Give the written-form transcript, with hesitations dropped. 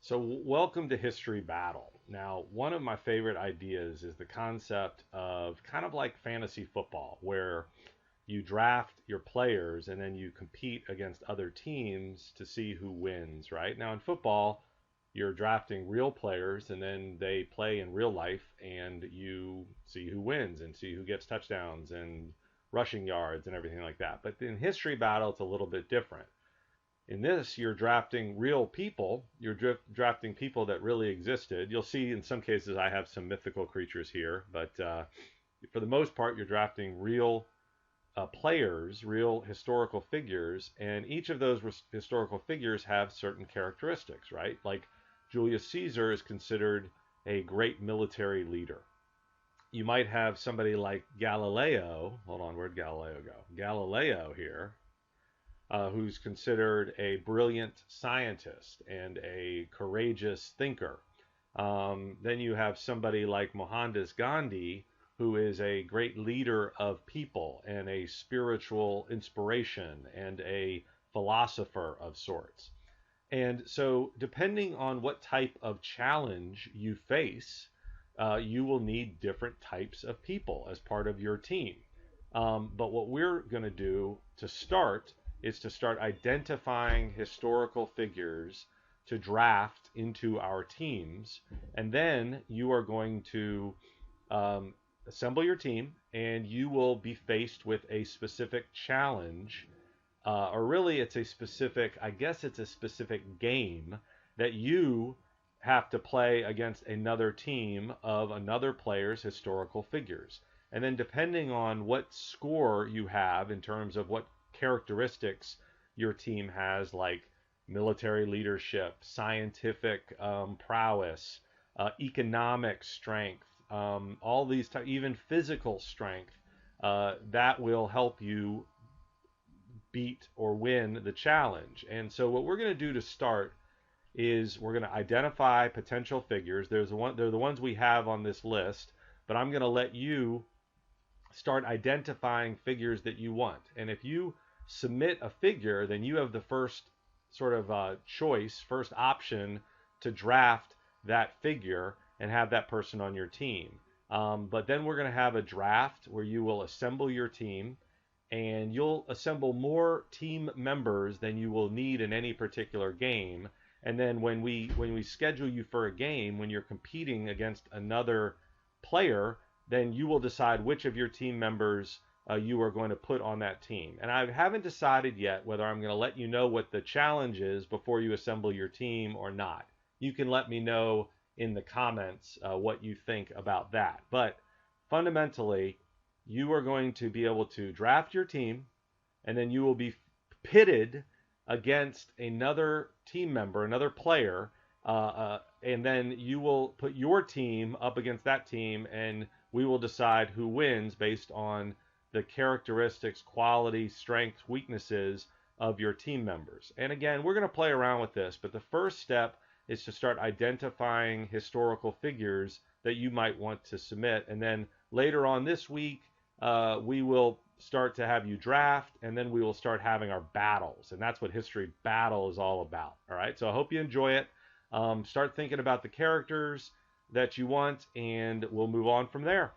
So, welcome to History Battle. Now, one of my favorite ideas is the concept of kind of like fantasy football, where you draft your players and then you compete against other teams to see who wins, right? Now, in football, you're drafting real players and then they play in real life and you see who wins and see who gets touchdowns and rushing yards and everything like that. But in History Battle, it's a little bit different. In this, you're drafting real people. You're drafting people that really existed. You'll see in some cases I have some mythical creatures here, but for the most part, you're drafting real players, real historical figures, and each of those historical figures have certain characteristics, right? Like Julius Caesar is considered a great military leader. You might have somebody like Galileo. Hold on, where'd Galileo go? Galileo here, who's considered a brilliant scientist and a courageous thinker. Then you have somebody like Mohandas Gandhi, who is a great leader of people and a spiritual inspiration and a philosopher of sorts. And so, depending on what type of challenge you face, you will need different types of people as part of your team. But what we're going to do to start is to start identifying historical figures to draft into our teams. And then you are going to assemble your team and you will be faced with a specific challenge. Or really, it's a specific, I guess it's a specific game that you have to play against another team of another player's historical figures. And then, depending on what score you have in terms of what characteristics your team has, like military leadership, scientific prowess, economic strength, all these, even physical strength, that will help you beat or win the challenge. And so, what we're going to do to start is we're going to identify potential figures. They're the ones we have on this list, but I'm going to let you start identifying figures that you want. And if you submit a figure, then you have the first sort of choice, first option to draft that figure and have that person on your team. But then we're going to have a draft where you will assemble your team and you'll assemble more team members than you will need in any particular game. And then when we schedule you for a game, when you're competing against another player, then you will decide which of your team members you are going to put on that team. And I haven't decided yet whether I'm going to let you know what the challenge is before you assemble your team or not. You can let me know in the comments what you think about that. But fundamentally, you are going to be able to draft your team, and then you will be pitted against another team member, another player, and then you will put your team up against that team, and we will decide who wins based on the characteristics, quality, strengths, weaknesses of your team members. And again, we're going to play around with this, but the first step is to start identifying historical figures that you might want to submit. And then later on this week, we will start to have you draft, and then we will start having our battles. And that's what History Battle is all about. All right. So I hope you enjoy it. Start thinking about the characters that you want, and we'll move on from there.